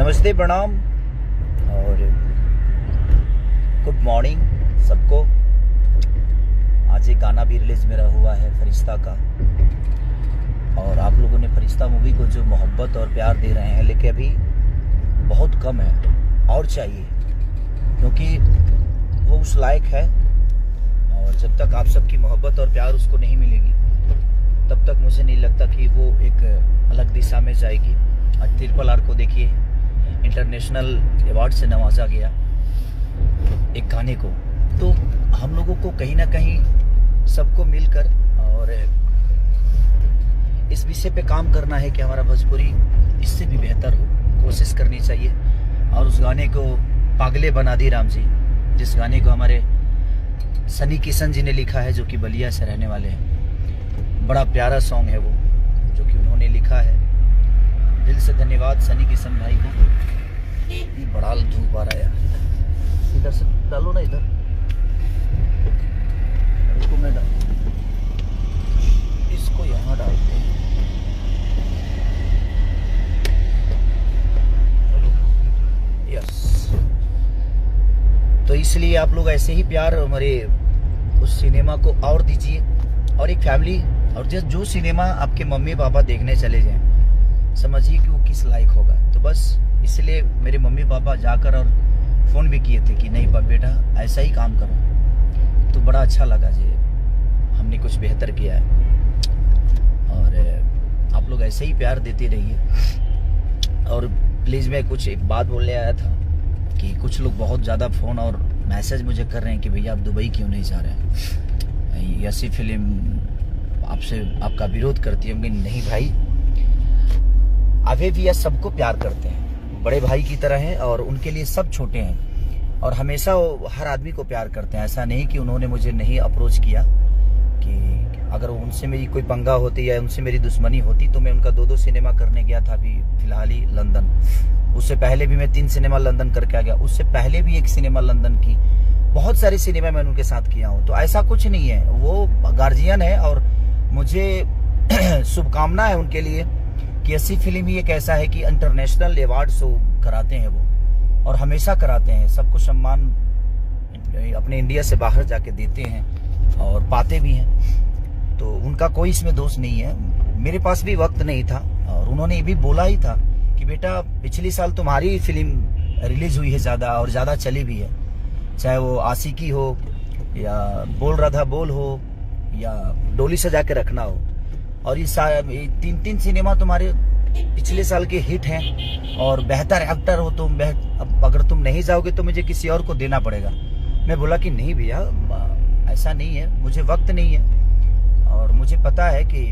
नमस्ते, प्रणाम और गुड मॉर्निंग सबको। आज एक गाना भी रिलीज मेरा हुआ है फरिश्ता का, और आप लोगों ने फरिश्ता मूवी को जो मोहब्बत और प्यार दे रहे हैं, लेकिन अभी बहुत कम है और चाहिए, क्योंकि वो उस लायक है। और जब तक आप सबकी मोहब्बत और प्यार उसको नहीं मिलेगी, तब तक मुझे नहीं लगता कि वो एक अलग दिशा में जाएगी। आज RRR को देखिए, इंटरनेशनल अवार्ड से नवाजा गया एक गाने को। तो हम लोगों को कहीं ना कहीं सबको मिलकर और इस विषय पे काम करना है कि हमारा भोजपुरी इससे भी बेहतर हो, कोशिश करनी चाहिए। और उस गाने को पागले बना दी राम जी, जिस गाने को हमारे सनी किशन जी ने लिखा है, जो कि बलिया से रहने वाले हैं। बड़ा प्यारा सॉन्ग है वो, जो कि उन्होंने लिखा है। दिल से धन्यवाद सनी किशन भाई को। बड़ा धूप आ रहा है यार, इधर से डालो ना, इधर इसको मैं डाल, इसको यहाँ डालते हैं। यस, तो इसलिए आप लोग ऐसे ही प्यार हमारे उस सिनेमा को और दीजिए। और एक फैमिली, और जो सिनेमा आपके मम्मी पापा देखने चले जाएं, समझिए कि वो किस लायक होगा। तो बस इसलिए मेरे मम्मी पापा जाकर और फ़ोन भी किए थे कि नहीं बेटा ऐसा ही काम करो। तो बड़ा अच्छा लगा जी, हमने कुछ बेहतर किया है। और आप लोग ऐसे ही प्यार देते रहिए। और प्लीज़ मैं कुछ एक बात बोलने आया था कि कुछ लोग बहुत ज़्यादा फ़ोन और मैसेज मुझे कर रहे हैं कि भैया आप दुबई क्यों नहीं जा रहे हैं, ऐसी फिल्म आपसे आपका विरोध करती है। नहीं भाई, अभी भी यह सबको प्यार करते हैं, बड़े भाई की तरह हैं, और उनके लिए सब छोटे हैं। और हमेशा वो हर आदमी को प्यार करते हैं। ऐसा नहीं कि उन्होंने मुझे नहीं अप्रोच किया, कि अगर उनसे मेरी कोई पंगा होती या उनसे मेरी दुश्मनी होती तो मैं उनका 2-2 सिनेमा करने गया था। अभी फिलहाल ही लंदन, उससे पहले भी मैं 3 सिनेमा लंदन करके आ गया, उससे पहले भी 1 सिनेमा लंदन की। बहुत सारे सिनेमा मैंने उनके साथ किया हूँ। तो ऐसा कुछ नहीं है, वो गार्जियन है और मुझे शुभकामना है उनके लिए कि ऐसी फिल्म ही एक ऐसा है कि इंटरनेशनल अवार्ड शो कराते हैं वो, और हमेशा कराते हैं। सबको सम्मान अपने इंडिया से बाहर जाके देते हैं और पाते भी हैं। तो उनका कोई इसमें दोष नहीं है। मेरे पास भी वक्त नहीं था, और उन्होंने ये भी बोला ही था कि बेटा पिछले साल तुम्हारी फिल्म रिलीज हुई है ज़्यादा, और ज़्यादा चली भी है, चाहे वो आशिकी हो या बोल रहा था बोल हो या डोली सजा के रखना हो। और ये 3 सिनेमा तुम्हारे पिछले साल के हिट हैं, और बेहतर एक्टर हो तुम। अब अगर तुम नहीं जाओगे तो मुझे किसी और को देना पड़ेगा। मैं बोला कि नहीं भैया, ऐसा नहीं है, मुझे वक्त नहीं है, और मुझे पता है कि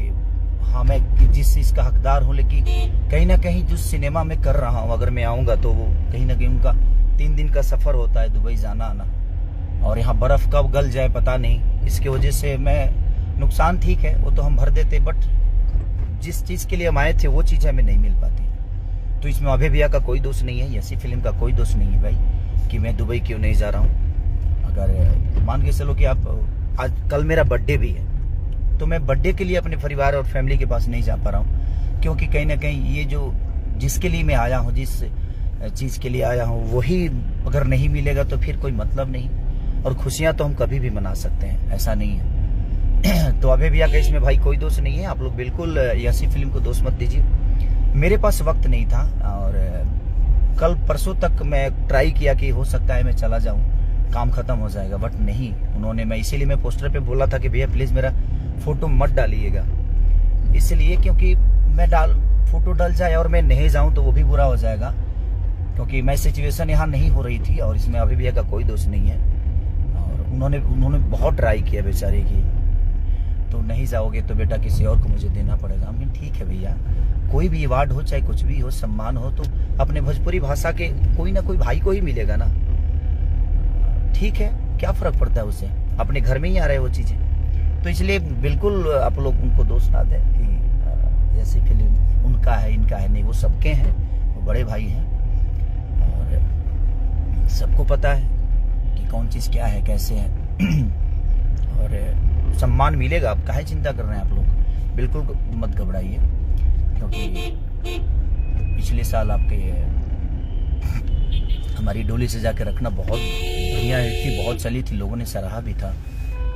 हाँ मैं जिस चीज़ का हकदार हूँ, लेकिन कहीं ना कहीं जो सिनेमा में कर रहा हूँ, अगर मैं आऊँगा तो वो कहीं ना कहीं उनका 3 दिन का सफ़र होता है, दुबई जाना आना, और यहाँ बर्फ़ कब गल जाए पता नहीं। इसकी वजह से मैं नुकसान, ठीक है वो तो हम भर देते, बट जिस चीज़ के लिए हम आए थे वो चीज़ हमें नहीं मिल पाती। तो इसमें अभय भैया का कोई दोष नहीं है, ऐसी फिल्म का कोई दोष नहीं है भाई कि मैं दुबई क्यों नहीं जा रहा हूँ। अगर मान के चलो कि आप आज कल मेरा बर्थडे भी है, तो मैं बर्थडे के लिए अपने परिवार और फैमिली के पास नहीं जा पा रहा हूँ, क्योंकि कहीं ना कहीं ये जो जिसके लिए मैं आया हूँ, जिस चीज़ के लिए आया हूँ, वही अगर नहीं मिलेगा तो फिर कोई मतलब नहीं। और खुशियाँ तो हम कभी भी मना सकते हैं, ऐसा नहीं है। तो अभय भैया का इसमें भाई कोई दोष नहीं है। आप लोग बिल्कुल ऐसी फिल्म को दोष मत दीजिए। मेरे पास वक्त नहीं था, और कल परसों तक मैं ट्राई किया कि हो सकता है मैं चला जाऊं, काम खत्म हो जाएगा, बट नहीं। उन्होंने, मैं इसीलिए मैं पोस्टर पे बोला था कि भैया प्लीज़ मेरा फोटो मत डालिएगा, इसलिए क्योंकि मैं फोटो डल जाए और मैं नहीं जाऊँ तो वो भी बुरा हो जाएगा, क्योंकि मैं सिचुएशन यहाँ नहीं हो रही थी। और इसमें अभय भैया का कोई दोष नहीं है। और उन्होंने बहुत ट्राई किया बेचारे की, तो नहीं जाओगे तो बेटा किसी और को मुझे देना पड़ेगा। हम ठीक है भैया, कोई भी अवार्ड हो, चाहे कुछ भी हो, सम्मान हो, तो अपने भोजपुरी भाषा के कोई ना कोई भाई को ही मिलेगा ना। ठीक है, क्या फर्क पड़ता है उससे, अपने घर में ही आ रहे वो चीज़ें। तो इसलिए बिल्कुल आप लोग उनको दोष ना दें कि ऐसी फिल्म उनका है इनका है, नहीं, वो सबके हैं, वो बड़े भाई हैं, और सबको पता है कि कौन चीज़ क्या है, कैसे है। और सम्मान मिलेगा, आप काहे चिंता कर रहे हैं आप लोग, बिल्कुल मत घबराइए, क्योंकि पिछले साल आपके हमारी डोली से जाके रखना बहुत बढ़िया थी, बहुत चली थी, लोगों ने सराहा भी था।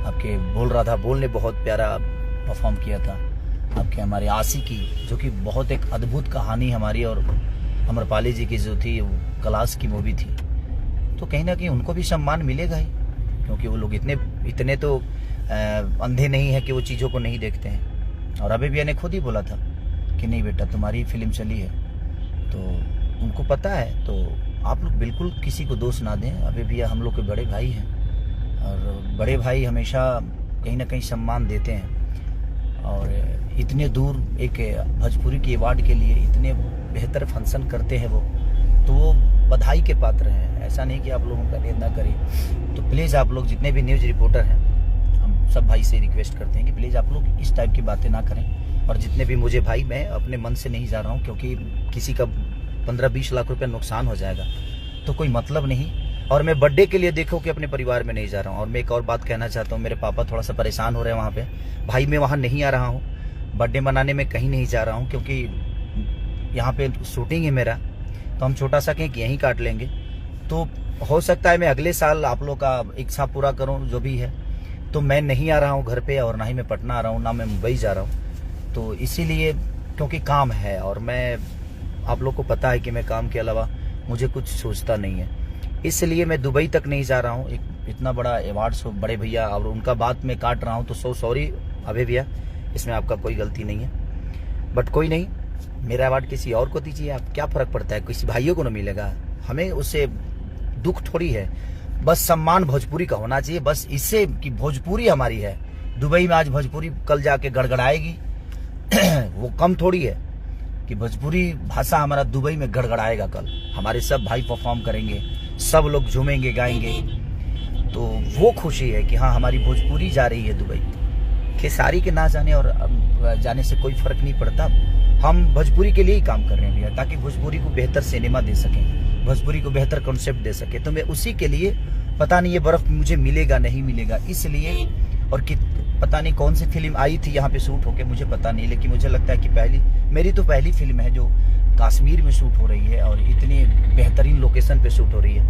आपके बोल रहा था, बोल ने बहुत प्यारा परफॉर्म किया था। आपके हमारे आशिकी, जो कि बहुत एक अद्भुत कहानी हमारी और अमरपाली जी की जो थी, वो क्लास की मूवी थी। तो कहीं ना कहीं उनको भी सम्मान मिलेगा ही, क्योंकि वो लोग इतने तो अंधे नहीं है कि वो चीज़ों को नहीं देखते हैं। और अभी भैया ने खुद ही बोला था कि नहीं बेटा, तुम्हारी फिल्म चली है तो उनको पता है। तो आप लोग बिल्कुल किसी को दोष ना दें। अभी भैया हम लोग के बड़े भाई हैं, और बड़े भाई हमेशा कहीं ना कहीं सम्मान देते हैं। और इतने दूर एक भोजपुरी की अवार्ड के लिए इतने बेहतर फंक्शन करते हैं वो, तो वो बधाई के पात्र हैं। ऐसा नहीं कि आप लोगों का निंदा करें। तो प्लीज़ आप लोग जितने भी न्यूज़ रिपोर्टर हैं, हम सब भाई से रिक्वेस्ट करते हैं कि प्लीज़ आप लोग इस टाइप की बातें ना करें। और जितने भी मुझे भाई, मैं अपने मन से नहीं जा रहा हूँ, क्योंकि किसी का 15-20 लाख रुपए नुकसान हो जाएगा तो कोई मतलब नहीं। और मैं बर्थडे के लिए देखो कि अपने परिवार में नहीं जा रहा हूँ। और मैं एक और बात कहना चाहता हूँ, मेरे पापा थोड़ा सा परेशान हो रहे हैं वहाँ पे। भाई मैं वहाँ नहीं आ रहा हूँ, बर्थडे मनाने में कहीं नहीं जा रहा हूँ, क्योंकि यहाँ पे शूटिंग है मेरा, तो हम छोटा सा केक यहीं काट लेंगे। तो हो सकता है मैं अगले साल आप लोग का इच्छा पूरा करूँ, जो भी है। तो मैं नहीं आ रहा हूँ घर पे, और ना ही मैं पटना आ रहा हूँ, ना मैं मुंबई जा रहा हूँ। तो इसीलिए, क्योंकि काम है, और मैं, आप लोग को पता है कि मैं काम के अलावा मुझे कुछ सोचता नहीं है, इसलिए मैं दुबई तक नहीं जा रहा हूँ। एक इतना बड़ा अवार्ड शो, बड़े भैया, और उनका बात मैं काट रहा हूँ, तो सॉरी अभय भैया, इसमें आपका कोई गलती नहीं है। बट कोई नहीं, मेरा अवार्ड किसी और को दीजिए, आप क्या फर्क पड़ता है, किसी भाइयों को ना मिलेगा, हमें उससे दुख थोड़ी है। बस सम्मान भोजपुरी का होना चाहिए, बस इससे कि भोजपुरी हमारी है। दुबई में आज भोजपुरी कल जाके गड़गड़ाएगी वो कम थोड़ी है कि भोजपुरी भाषा हमारा दुबई में गड़गड़ाएगा। कल हमारे सब भाई परफॉर्म करेंगे, सब लोग झूमेंगे, गाएंगे, तो वो खुशी है कि हाँ हमारी भोजपुरी जा रही है दुबई। खेसारी के ना जाने और जाने से कोई फर्क नहीं पड़ता। हम भोजपुरी के लिए ही काम कर रहे हैं भैया, ताकि भोजपुरी को बेहतर सिनेमा दे सकें, भोजपुरी को बेहतर कॉन्सेप्ट दे सके। तो मैं उसी के लिए, पता नहीं ये बर्फ मुझे मिलेगा नहीं मिलेगा, इसलिए। और कि पता नहीं कौन सी फिल्म आई थी यहाँ पे शूट होके, मुझे पता नहीं, लेकिन मुझे लगता है कि मेरी तो पहली फिल्म है जो कश्मीर में शूट हो रही है, और इतनी बेहतरीन लोकेशन पे शूट हो रही है,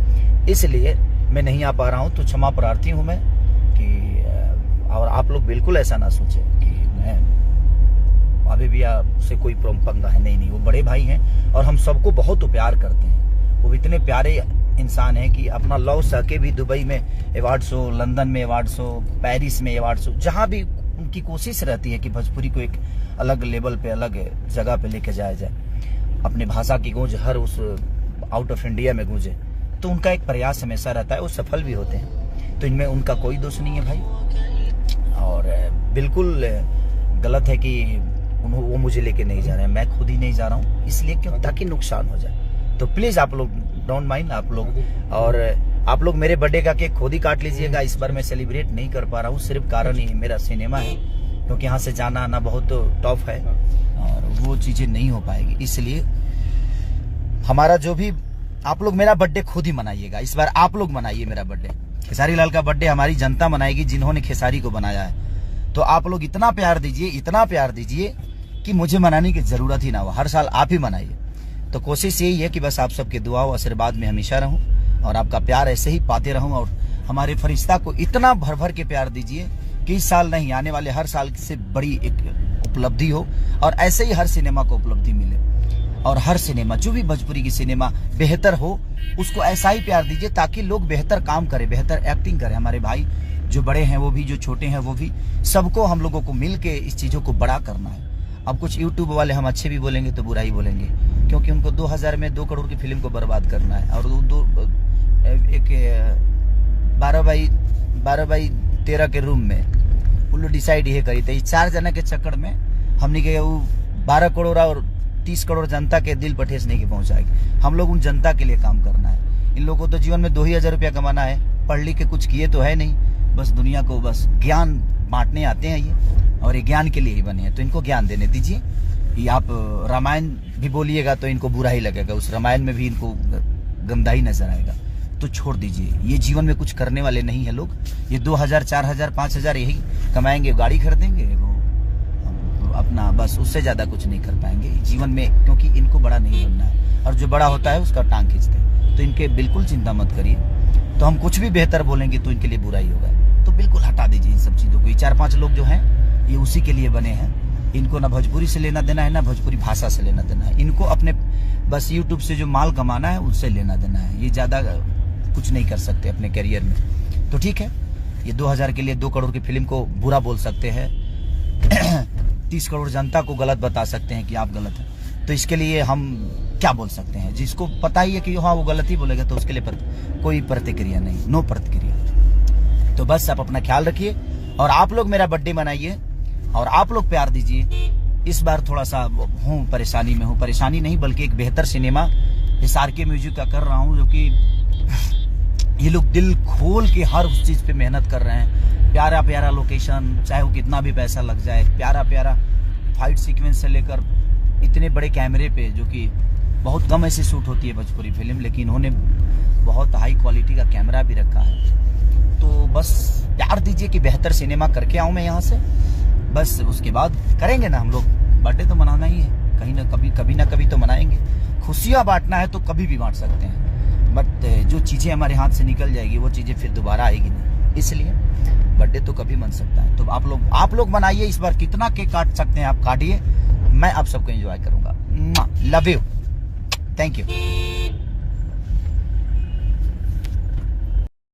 इसलिए मैं नहीं आ पा रहा हूँ। तो क्षमा प्रार्थी हूँ मैं कि, और आप लोग बिल्कुल ऐसा ना सोचे कि मैं अभी भी से कोई पंगा है, नहीं, वो बड़े भाई हैं, और हम सबको बहुत प्यार करते हैं। वो इतने प्यारे इंसान है कि अपना लव सके भी दुबई में अवार्ड शो, लंदन में अवार्ड शो, पेरिस में अवार्ड शो, जहाँ भी उनकी कोशिश रहती है कि भोजपुरी को एक अलग लेवल पे, अलग जगह पे लेके जाया जाए, अपने भाषा की गूंज हर उस आउट ऑफ इंडिया में गूंजे। तो उनका एक प्रयास हमेशा रहता है, वो सफल भी होते हैं, तो इनमें उनका कोई दोष नहीं है भाई। और बिल्कुल गलत है कि वो मुझे लेके नहीं जा रहे हैं, मैं खुद ही नहीं जा रहा हूँ, इसलिए क्यों, ताकि नुकसान हो जाए। तो प्लीज आप लोग डोंट माइंड, आप लोग, और आप लोग मेरे बर्थडे का केक खुद ही काट लीजिएगा। इस बार मैं सेलिब्रेट नहीं कर पा रहा हूँ, सिर्फ कारण ही मेरा सिनेमा है, क्योंकि यहाँ से जाना आना बहुत टफ है, और वो चीजें नहीं हो पाएगी। इसलिए हमारा जो भी, आप लोग मेरा बर्थडे खुद ही मनाइएगा, इस बार आप लोग मनाइए मेरा बर्थडे। खेसारी लाल का बर्थडे हमारी जनता मनाएगी, जिन्होंने खेसारी को बनाया है। तो आप लोग इतना प्यार दीजिए, इतना प्यार दीजिए कि मुझे मनाने की जरूरत ही ना हो, हर साल आप ही मनाइए। तो कोशिश यही है कि बस आप सबके दुआ और आशीर्वाद में हमेशा रहूं, और आपका प्यार ऐसे ही पाते रहूं, और हमारे फरिश्ता को इतना भर भर के प्यार दीजिए कि इस साल नहीं, आने वाले हर साल से बड़ी एक उपलब्धि हो, और ऐसे ही हर सिनेमा को उपलब्धि मिले, और हर सिनेमा, जो भी भोजपुरी की सिनेमा बेहतर हो, उसको ऐसा ही प्यार दीजिए, ताकि लोग बेहतर काम करें, बेहतर एक्टिंग करें। हमारे भाई जो बड़े हैं वो भी, जो छोटे हैं वो भी, सबको हम लोगों को मिल के इस चीज़ों को बड़ा करना है। अब कुछ यूट्यूब वाले हम अच्छे भी बोलेंगे तो बुरा ही बोलेंगे, क्योंकि उनको 2000 में 2 करोड़ की फिल्म को बर्बाद करना है, और एक 12x13 के रूम में वो लोग डिसाइड ये करी थी। 4 जना के चक्कर में हमने के वो 12 करोड़ और 30 करोड़ जनता के दिल पर ठेस नहीं के पहुंचाएगी। हम लोग उन जनता के लिए काम करना है। इन लोगों को तो जीवन में 2000 रुपया कमाना है, पढ़ लिख के कुछ किए तो है नहीं, बस दुनिया को बस ज्ञान बांटने आते हैं ये, और ये ज्ञान के लिए ही बने हैं। तो इनको ज्ञान देने दीजिए। ये आप रामायण भी बोलिएगा तो इनको बुरा ही लगेगा, उस रामायण में भी इनको गंदा ही नजर आएगा। तो छोड़ दीजिए, ये जीवन में कुछ करने वाले नहीं है लोग। ये 2000, 4000, 5000 यही कमाएंगे, गाड़ी खरीदेंगे, वो अपना, बस उससे ज्यादा कुछ नहीं कर पाएंगे जीवन में, क्योंकि इनको बड़ा नहीं बनना है, और जो बड़ा होता है उसका टांग खींचते हैं। तो इनके बिल्कुल चिंता मत करिए। तो हम कुछ भी बेहतर बोलेंगे तो इनके लिए बुरा ही होगा, तो बिल्कुल हटा दीजिए इन सब चीज़ों को। ये 4-5 लोग जो हैं ये उसी के लिए बने हैं। इनको ना भोजपुरी से लेना देना है, ना भोजपुरी भाषा से लेना देना है। इनको अपने बस यूट्यूब से जो माल कमाना है उससे लेना देना है। ये ज़्यादा कुछ नहीं कर सकते अपने करियर में। तो ठीक है, ये 2000 के लिए 2 करोड़ की फिल्म को बुरा बोल सकते हैं 30 करोड़ जनता को गलत बता सकते हैं कि आप गलत हैं। तो इसके लिए हम क्या बोल सकते हैं? जिसको पता ही है कि हाँ वो गलत ही बोलेगा तो उसके लिए कोई प्रतिक्रिया नहीं, नो प्रतिक्रिया। तो बस आप अपना ख्याल रखिए और आप लोग मेरा बर्थडे मनाइए और आप लोग प्यार दीजिए। इस बार थोड़ा सा हूँ परेशानी में हूँ, परेशानी नहीं बल्कि एक बेहतर सिनेमा SRK म्यूजिक का कर रहा हूँ, जो कि ये लोग दिल खोल के हर उस चीज़ पे मेहनत कर रहे हैं। प्यारा प्यारा लोकेशन, चाहे वो कितना भी पैसा लग जाए, प्यारा प्यारा फाइट सीक्वेंस से लेकर इतने बड़े कैमरे पे, जो कि बहुत कम ऐसी शूट होती है भोजपुरी फिल्म, लेकिन इन्होंने बहुत हाई क्वालिटी का कैमरा भी रखा है। तो बस प्यार दीजिए कि बेहतर सिनेमा करके आऊँ मैं यहाँ से। बस उसके बाद करेंगे ना हम लोग, बर्थडे तो मनाना ही है, कभी ना कभी तो मनाएंगे। खुशियाँ बांटना है तो कभी भी बांट सकते हैं, बट जो चीज़ें हमारे हाथ से निकल जाएगी वो चीज़ें फिर दोबारा आएगी नहीं, इसलिए बर्थडे तो कभी मन सकता है। तो आप लोग मनाइए इस बार, कितना केक काट सकते हैं आप काटिए, मैं आप सबको एंजॉय करूँगा। Love you, thank you.